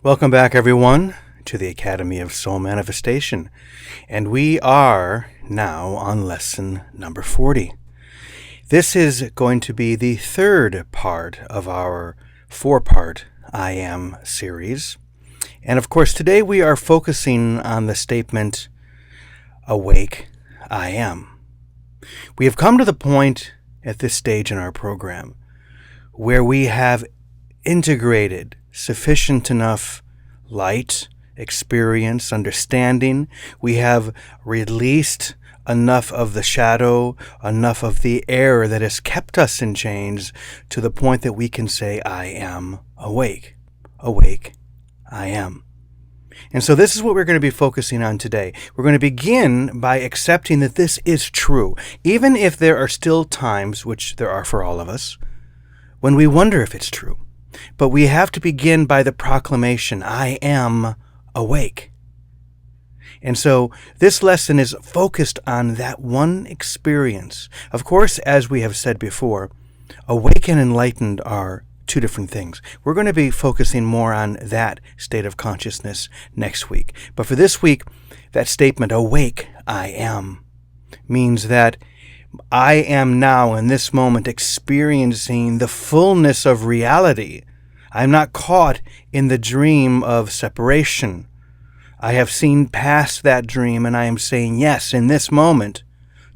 Welcome back, everyone, to the Academy of Soul Manifestation. And we are now on lesson number 40. This is going to be the third part of our four-part I Am series. And of course, today we are focusing on the statement, Awake, I Am. We have come to the point at this stage in our program where we have integrated sufficient enough light, experience, understanding. We have released enough of the shadow, enough of the air that has kept us in chains to the point that we can say, I am awake. Awake, I am. And so this is what we're going to be focusing on today. We're going to begin by accepting that this is true, even if there are still times, which there are for all of us, when we wonder if it's true. But we have to begin by the proclamation, I am awake. And so this lesson is focused on that one experience. Of course, as we have said before, awake and enlightened are two different things. We're going to be focusing more on that state of consciousness next week. But for this week, that statement, awake, I am, means that I am now in this moment experiencing the fullness of reality. I'm not caught in the dream of separation. I have seen past that dream, and I am saying yes in this moment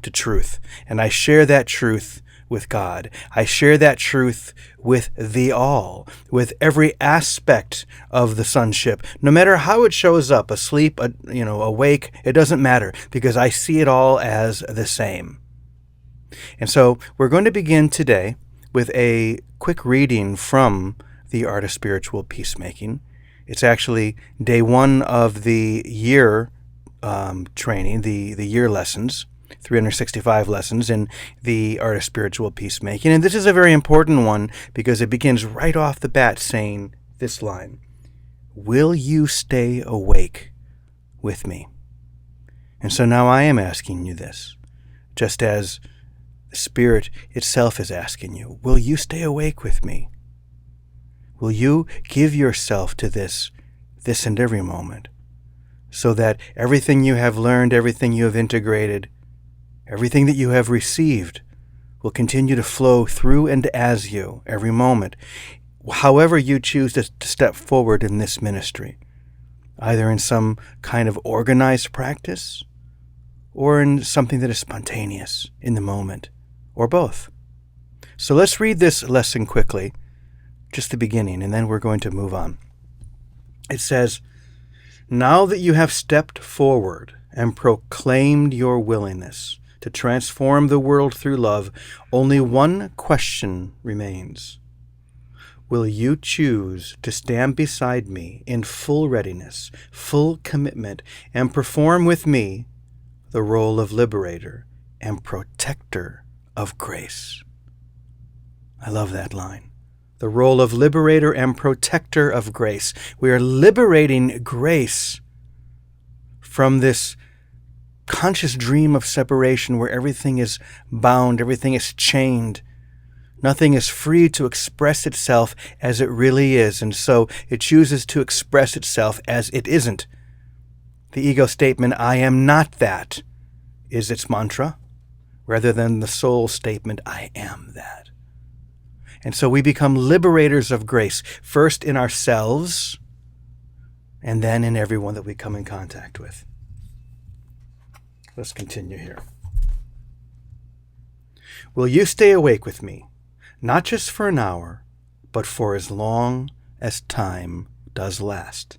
to truth. And I share that truth with God. I share that truth with the all, with every aspect of the sonship. No matter how it shows up, asleep, awake, it doesn't matter, because I see it all as the same. And so we're going to begin today with a quick reading from The Art of Spiritual Peacemaking. It's actually day one of the year training, the year lessons, 365 lessons in The Art of Spiritual Peacemaking. And this is a very important one because it begins right off the bat saying this line, will you stay awake with me? And so now I am asking you this, just as the Spirit itself is asking you, will you stay awake with me? Will you give yourself to this and every moment, so that everything you have learned, everything you have integrated, everything that you have received will continue to flow through and as you every moment, however you choose to step forward in this ministry, either in some kind of organized practice or in something that is spontaneous in the moment, or both. So let's read this lesson quickly, just the beginning, and then we're going to move on. It says, now that you have stepped forward and proclaimed your willingness to transform the world through love, only one question remains. Will you choose to stand beside me in full readiness, full commitment, and perform with me the role of liberator and protector of grace? I love that line. The role of liberator and protector of grace. We are liberating grace from this conscious dream of separation where everything is bound, everything is chained. Nothing is free to express itself as it really is, and so it chooses to express itself as it isn't. The ego statement, I am not that, is its mantra, rather than the soul statement, I am that. And so we become liberators of grace, first in ourselves, and then in everyone that we come in contact with. Let's continue here. Will you stay awake with me, not just for an hour, but for as long as time does last?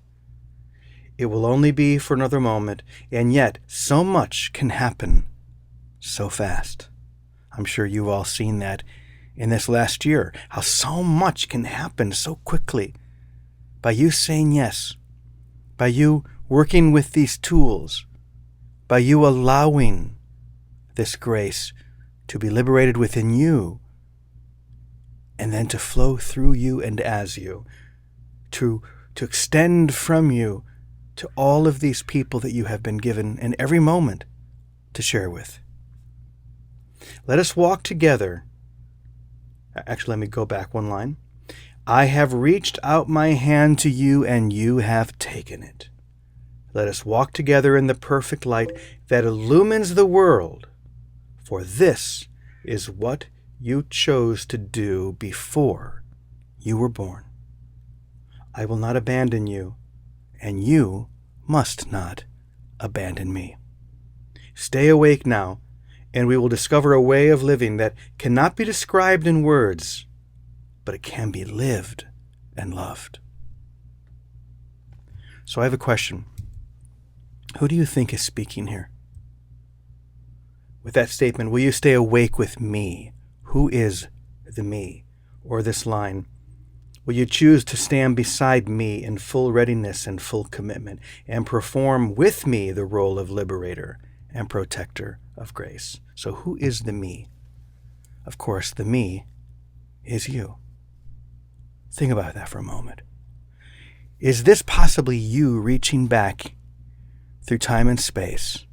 It will only be for another moment, and yet so much can happen so fast. I'm sure you've all seen that in this last year, how so much can happen so quickly by you saying yes, by you working with these tools, by you allowing this grace to be liberated within you and then to flow through you and as you, to extend from you to all of these people that you have been given in every moment to share with. Let us walk together. Actually, let me go back one line. I have reached out my hand to you, and you have taken it. Let us walk together in the perfect light that illumines the world, for this is what you chose to do before you were born. I will not abandon you, and you must not abandon me. Stay awake now, and we will discover a way of living that cannot be described in words, but it can be lived and loved. So I have a question. Who do you think is speaking here? With that statement, will you stay awake with me? Who is the me? Or this line, will you choose to stand beside me in full readiness and full commitment and perform with me the role of liberator and protector of grace? So who is the me? Of course, the me is you. Think about that for a moment. Is this possibly you reaching back through time and space,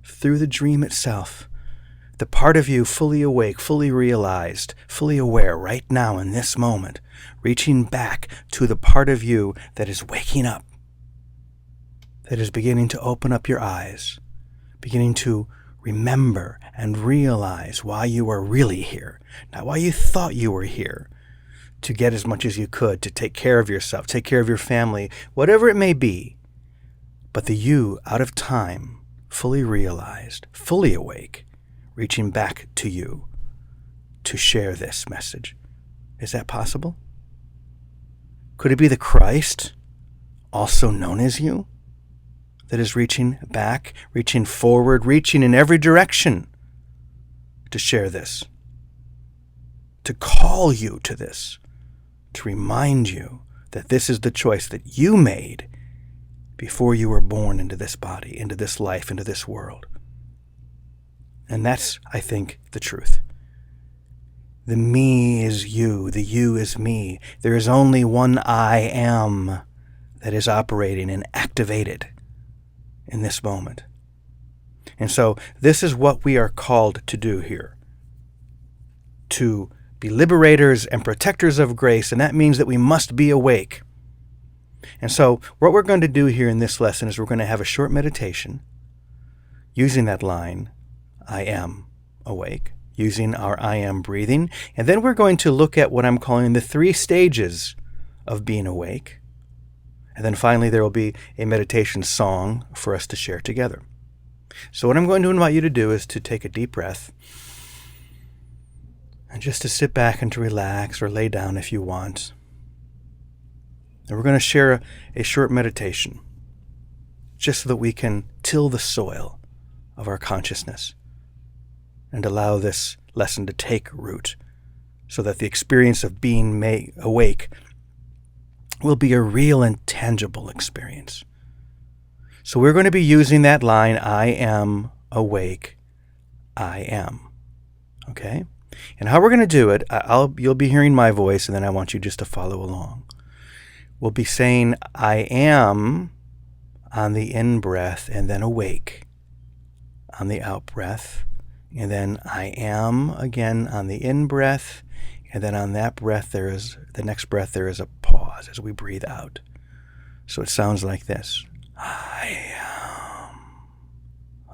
through the dream itself, the part of you fully awake, fully realized, fully aware right now in this moment, reaching back to the part of you that is waking up, that is beginning to open up your eyes, beginning to remember and realize why you are really here, not why you thought you were here, to get as much as you could, to take care of yourself, take care of your family, whatever it may be. But the you out of time, fully realized, fully awake, reaching back to you to share this message. Is that possible? Could it be the Christ, also known as you, that is reaching back, reaching forward, reaching in every direction to share this, to call you to this, to remind you that this is the choice that you made before you were born into this body, into this life, into this world? And that's, I think, the truth. The me is you, the you is me. There is only one I am that is operating and activated in this moment. And so this is what we are called to do here. To be liberators and protectors of grace, and that means that we must be awake. And so what we're going to do here in this lesson is we're going to have a short meditation using that line, I am awake, using our I am breathing. And then we're going to look at what I'm calling the 3 stages of being awake. And then finally there will be a meditation song for us to share together. So what I'm going to invite you to do is to take a deep breath and just to sit back and to relax, or lay down if you want. And we're going to share a short meditation just so that we can till the soil of our consciousness and allow this lesson to take root so that the experience of being awake will be a real and tangible experience. So we're going to be using that line, I am awake, I am. Okay? And how we're going to do it, you'll be hearing my voice, and then I want you just to follow along. We'll be saying, I am on the in-breath, and then awake on the out-breath. And then I am again on the in-breath. And then on that breath, the next breath, there is a pause as we breathe out. So it sounds like this. I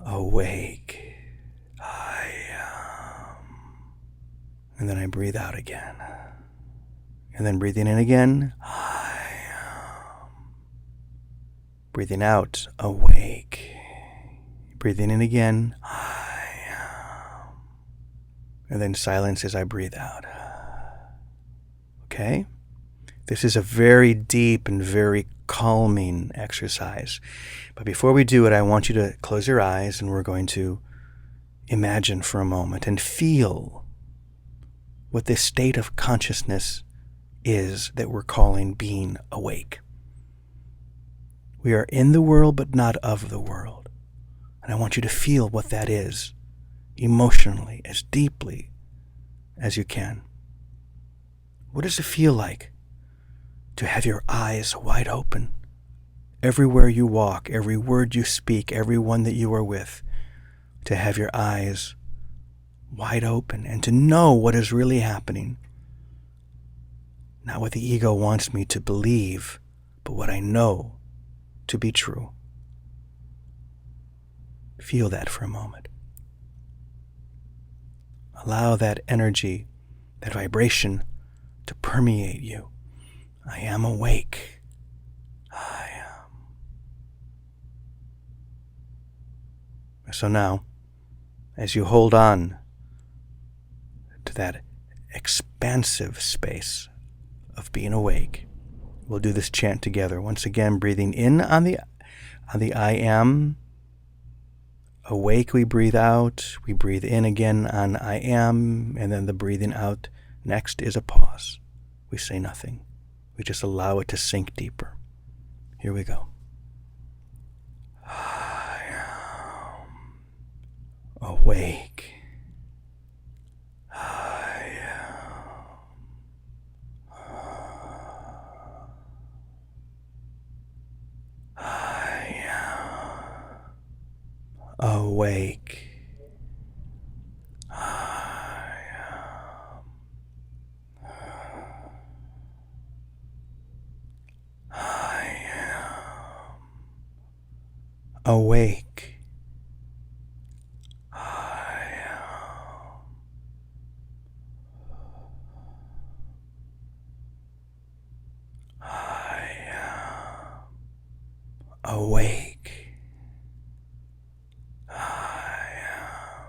am awake. I am. And then I breathe out again. And then breathing in again. I am. Breathing out, awake. Breathing in again. I am. And then silence as I breathe out. Okay? This is a very deep and very calming exercise. But before we do it, I want you to close your eyes, and we're going to imagine for a moment and feel what this state of consciousness is that we're calling being awake. We are in the world, but not of the world. And I want you to feel what that is emotionally, as deeply as you can. What does it feel like to have your eyes wide open everywhere you walk, every word you speak, everyone that you are with, to have your eyes wide open and to know what is really happening? Not what the ego wants me to believe, but what I know to be true. Feel that for a moment. Allow that energy, that vibration, to permeate you. I am awake. I am. So now, as you hold on to that expansive space of being awake, we'll do this chant together. Once again, breathing in on the I am. Awake, we breathe out. We breathe in again on I am. And then the breathing out next is a pause. We say nothing. We just allow it to sink deeper. Here we go. I am awake. I am awake. Awake. I am awake. I am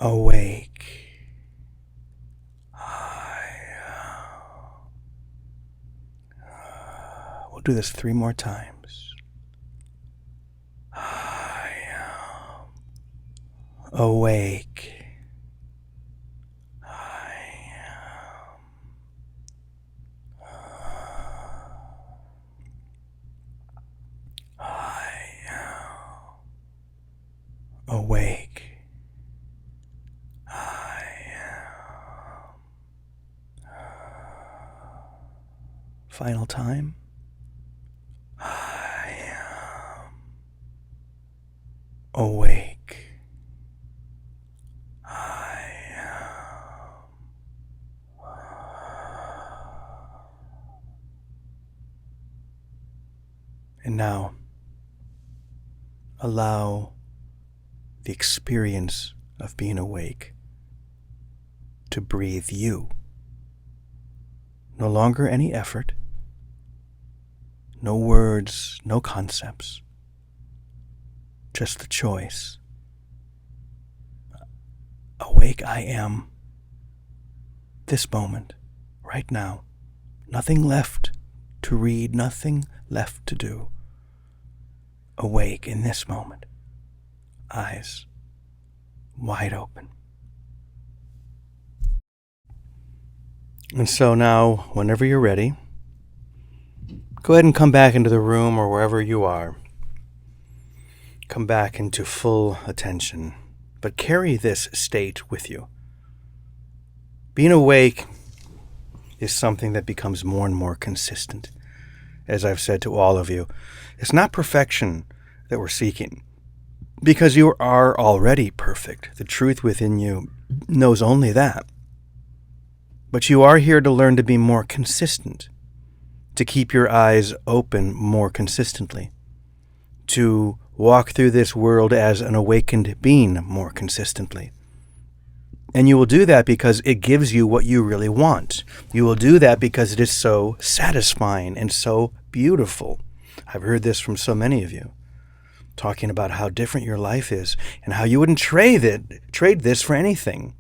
awake. We'll do this 3 more times. I am awake. Awake. I am. Final time. I am awake. I am. And now, allow the experience of being awake to breathe you. No longer any effort, no words, no concepts, just the choice. Awake I am, this moment, right now. Nothing left to read, nothing left to do. Awake in this moment. Eyes wide open. And so now, whenever you're ready, go ahead and come back into the room or wherever you are. Come back into full attention, but carry this state with you. Being awake is something that becomes more and more consistent. As I've said to all of you, it's not perfection that we're seeking, because you are already perfect. The truth within you knows only that. But you are here to learn to be more consistent, to keep your eyes open more consistently, to walk through this world as an awakened being more consistently. And you will do that because it gives you what you really want. You will do that because it is so satisfying and so beautiful. I've heard this from so many of you, talking about how different your life is and how you wouldn't trade this for anything,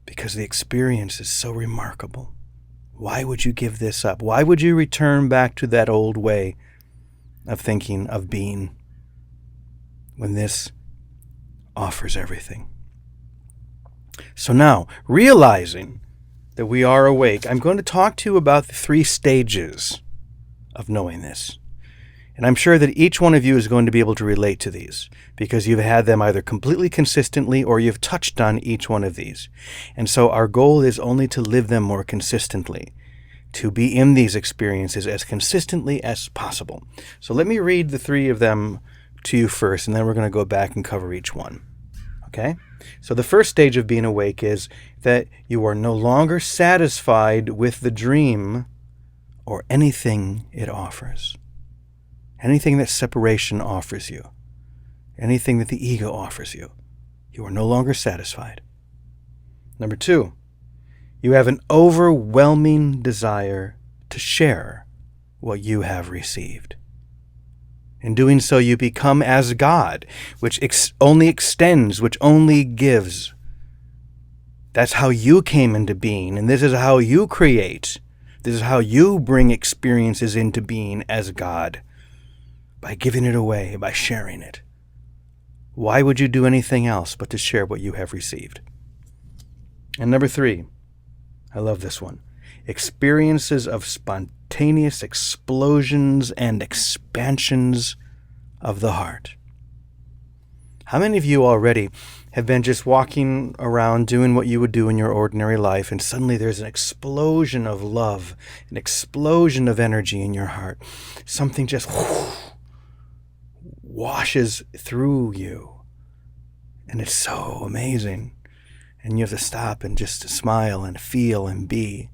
because the experience is so remarkable. Why would you give this up? Why would you return back to that old way of thinking, of being, when this offers everything? So now, realizing that we are awake, I'm going to talk to you about the 3 stages of knowing this. And I'm sure that each one of you is going to be able to relate to these, because you've had them either completely consistently or you've touched on each one of these. And so our goal is only to live them more consistently, to be in these experiences as consistently as possible. So let me read the 3 of them to you first, and then we're going to go back and cover each one. Okay? So the first stage of being awake is that you are no longer satisfied with the dream or anything it offers. Anything that separation offers you. Anything that the ego offers you. You are no longer satisfied. Number 2, you have an overwhelming desire to share what you have received. In doing so, you become as God, which only extends, which only gives. That's how you came into being, and this is how you create. This is how you bring experiences into being as God, by giving it away, by sharing it. Why would you do anything else but to share what you have received? And number 3, I love this one. Experiences of spontaneous explosions and expansions of the heart. How many of you already have been just walking around doing what you would do in your ordinary life, and suddenly there's an explosion of love, an explosion of energy in your heart? Something just washes through you, and it's so amazing. And you have to stop and just smile and feel and be.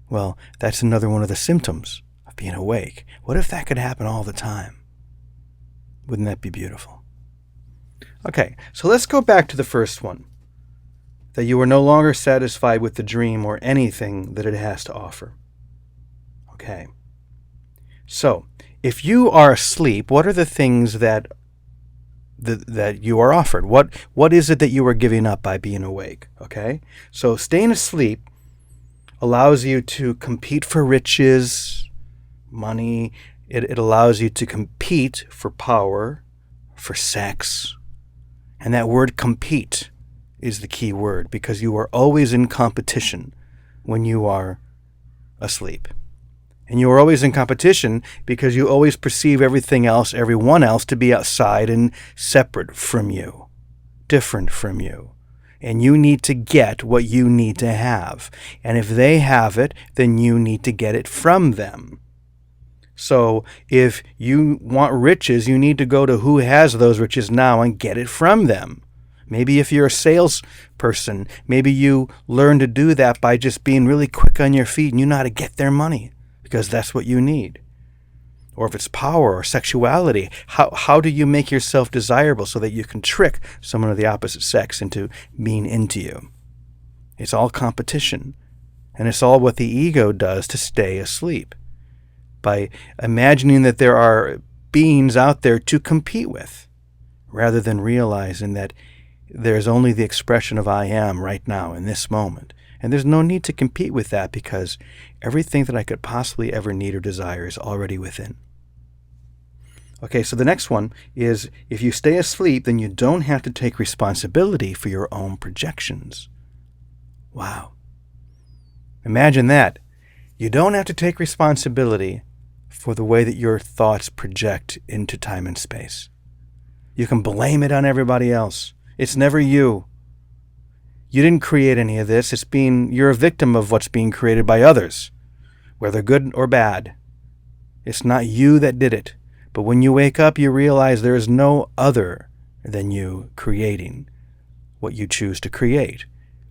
Well, that's another one of the symptoms of being awake. What if that could happen all the time? Wouldn't that be beautiful? Okay, so let's go back to the first one. That you are no longer satisfied with the dream or anything that it has to offer. Okay. So, if you are asleep, what are the things that you are offered? What is it that you are giving up by being awake? Okay? So staying asleep allows you to compete for riches, money. It allows you to compete for power, for sex. And that word compete is the key word, because you are always in competition when you are asleep. And you are always in competition because you always perceive everything else, everyone else, to be outside and separate from you, different from you. And you need to get what you need to have. And if they have it, then you need to get it from them. So if you want riches, you need to go to who has those riches now and get it from them. Maybe if you're a salesperson, maybe you learn to do that by just being really quick on your feet and you know how to get their money, because that's what you need. Or if it's power or sexuality, how do you make yourself desirable so that you can trick someone of the opposite sex into being into you? It's all competition. And it's all what the ego does to stay asleep. By imagining that there are beings out there to compete with, rather than realizing that there's only the expression of I am right now in this moment. And there's no need to compete with that, because everything that I could possibly ever need or desire is already within. Okay, so the next one is, if you stay asleep, then you don't have to take responsibility for your own projections. Wow. Imagine that. You don't have to take responsibility for the way that your thoughts project into time and space. You can blame it on everybody else. It's never you. You didn't create any of this. You're a victim of what's being created by others, whether good or bad. It's not you that did it. But when you wake up, you realize there is no other than you creating what you choose to create.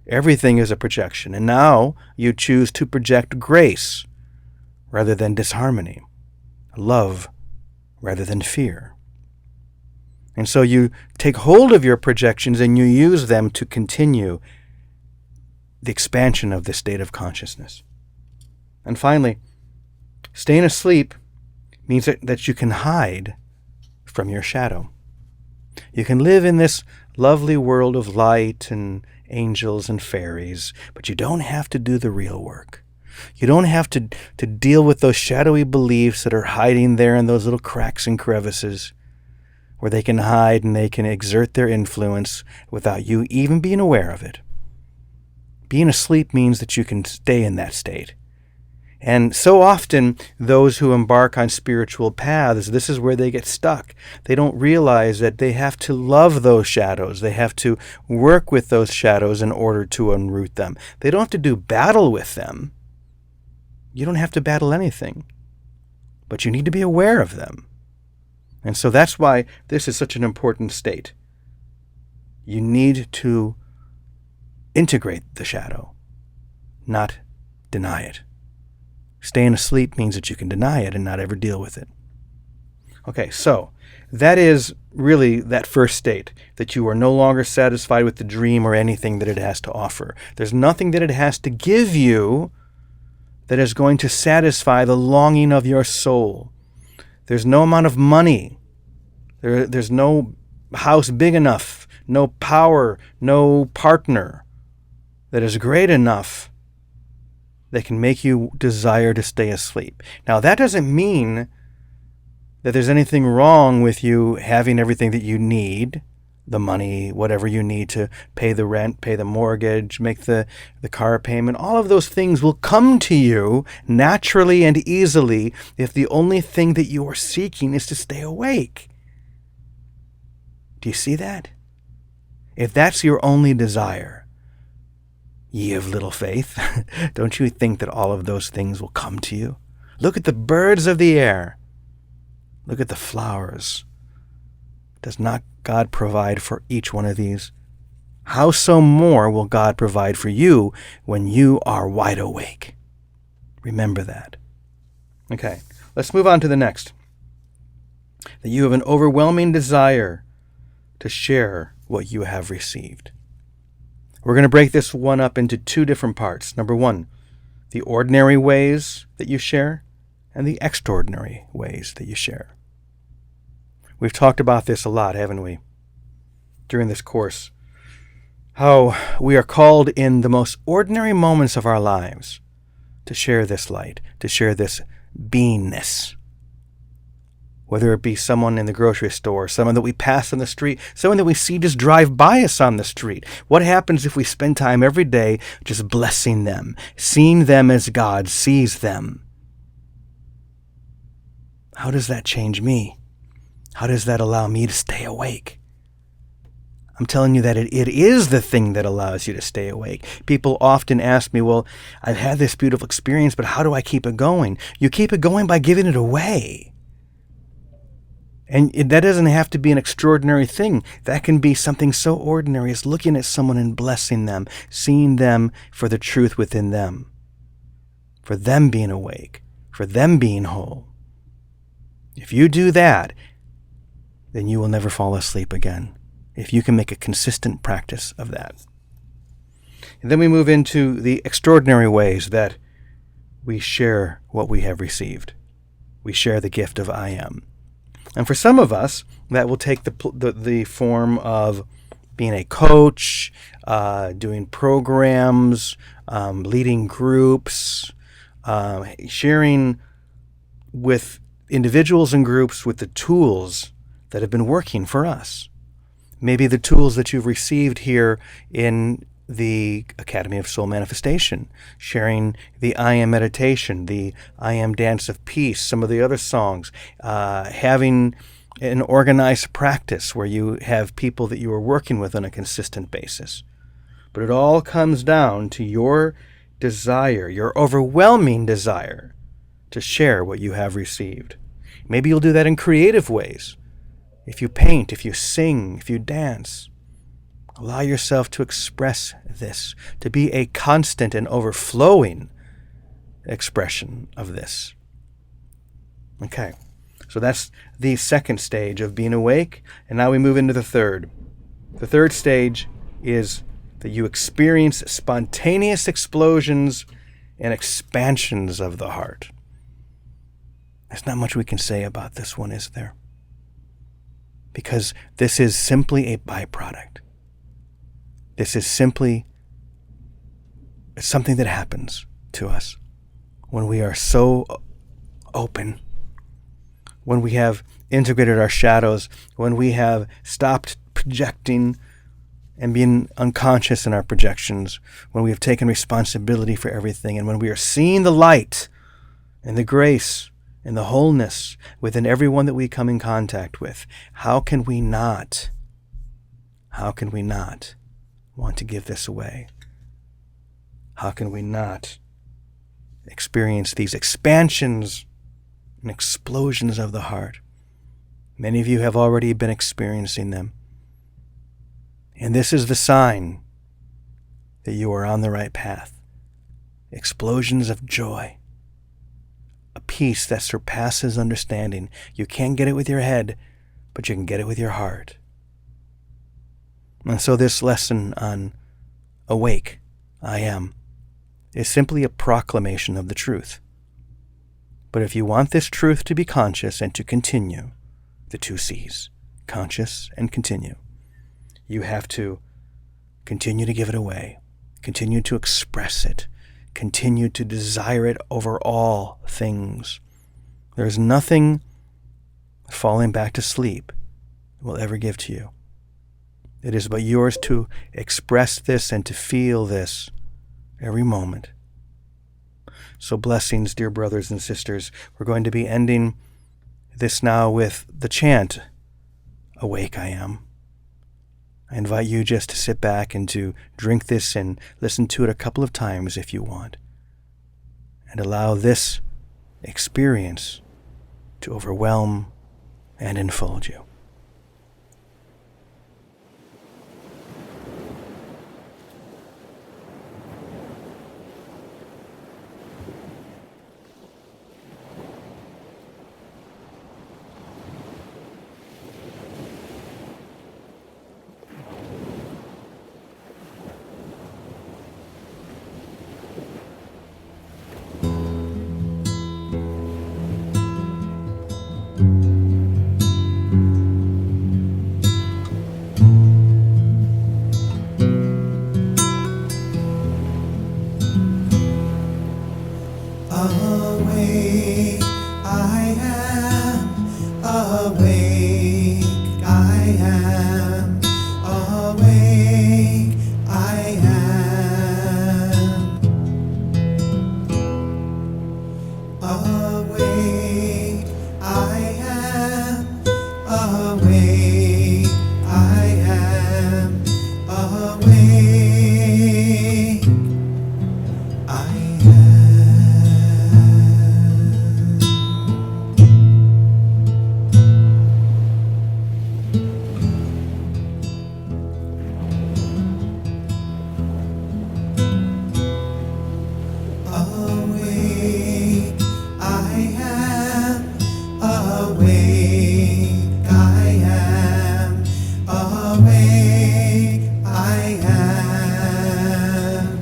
Everything is a projection. And now you choose to project grace rather than disharmony, love rather than fear. And so you take hold of your projections and you use them to continue the expansion of this state of consciousness. And finally, staying asleep means that you can hide from your shadow. You can live in this lovely world of light and angels and fairies, but you don't have to do the real work. You don't have to deal with those shadowy beliefs that are hiding there in those little cracks and crevices, where they can hide and they can exert their influence without you even being aware of it. Being asleep means that you can stay in that state. And so often, those who embark on spiritual paths, this is where they get stuck. They don't realize that they have to love those shadows. They have to work with those shadows in order to unroot them. They don't have to do battle with them. You don't have to battle anything. But you need to be aware of them. And so that's why this is such an important state. You need to integrate the shadow, not deny it. Staying asleep means that you can deny it and not ever deal with it. Okay, so that is really that first state, that you are no longer satisfied with the dream or anything that it has to offer. There's nothing that it has to give you that is going to satisfy the longing of your soul. There's no amount of money. There's no house big enough, no power, no partner that is great enough that can make you desire to stay asleep. Now, that doesn't mean that there's anything wrong with you having everything that you need, the money, whatever you need to pay the rent, pay the mortgage, make the car payment. All of those things will come to you naturally and easily if the only thing that you are seeking is to stay awake. Do you see that? If that's your only desire, ye of little faith, don't you think that all of those things will come to you? Look at the birds of the air. Look at the flowers. Does not God provide for each one of these? How so more will God provide for you when you are wide awake? Remember that. Okay, let's move on to the next. That you have an overwhelming desire to share what you have received. We're going to break this one up into two different parts. Number one, the ordinary ways that you share and the extraordinary ways that you share. We've talked about this a lot, haven't we, during this course? How we are called in the most ordinary moments of our lives to share this light, to share this beingness. Whether it be someone in the grocery store, someone that we pass on the street, someone that we see just drive by us on the street. What happens if we spend time every day just blessing them, seeing them as God sees them? How does that change me? How does that allow me to stay awake? I'm telling you that it is the thing that allows you to stay awake. People often ask me, well, I've had this beautiful experience, but how do I keep it going? You keep it going by giving it away. And that doesn't have to be an extraordinary thing. That can be something so ordinary as looking at someone and blessing them, seeing them for the truth within them, for them being awake, for them being whole. If you do that, then you will never fall asleep again, if you can make a consistent practice of that. And then we move into the extraordinary ways that we share what we have received. We share the gift of I am. And for some of us, that will take the form of being a coach, doing programs, leading groups, sharing with individuals and groups with the tools that have been working for us. Maybe the tools that you've received here in the Academy of Soul Manifestation, sharing the I Am meditation, the I Am Dance of Peace, some of the other songs, having an organized practice where you have people that you are working with on a consistent basis. But it all comes down to your desire, your overwhelming desire to share what you have received. Maybe you'll do that in creative ways. If you paint, if you sing, if you dance, allow yourself to express this, to be a constant and overflowing expression of this. Okay, so that's the second stage of being awake, and now we move into the third. The third stage is that you experience spontaneous explosions and expansions of the heart. There's not much we can say about this one, is there? Because this is simply a byproduct. This is simply something that happens to us when we are so open, when we have integrated our shadows, when we have stopped projecting and being unconscious in our projections, when we have taken responsibility for everything, and when we are seeing the light and the grace and the wholeness within everyone that we come in contact with. How can we not want to give this away? How can we not experience these expansions and explosions of the heart? Many of you have already been experiencing them. And this is the sign that you are on the right path. Explosions of joy. A peace that surpasses understanding. You can't get it with your head, but you can get it with your heart. And so this lesson on awake, I am, is simply a proclamation of the truth. But if you want this truth to be conscious and to continue, the two C's, conscious and continue, you have to continue to give it away, continue to express it, continue to desire it over all things. There's nothing falling back to sleep will ever give to you. It is but yours to express this and to feel this every moment. So blessings, dear brothers and sisters. We're going to be ending this now with the chant, Awake I Am. I invite you just to sit back and to drink this and listen to it a couple of times if you want. And allow this experience to overwhelm and enfold you. Awake, I am. Awake, I am. Awake, I am. Awake, I am. Awake, I am. Awake, I am. Awake, I am. Awake, I am. Awake, I am.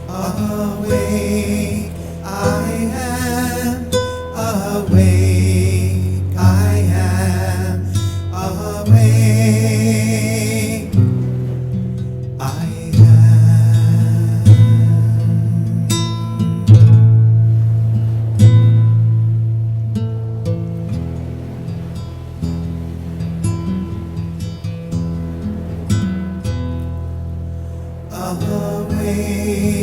Awake, I am. Awake, I am. Awake, I am. Awake.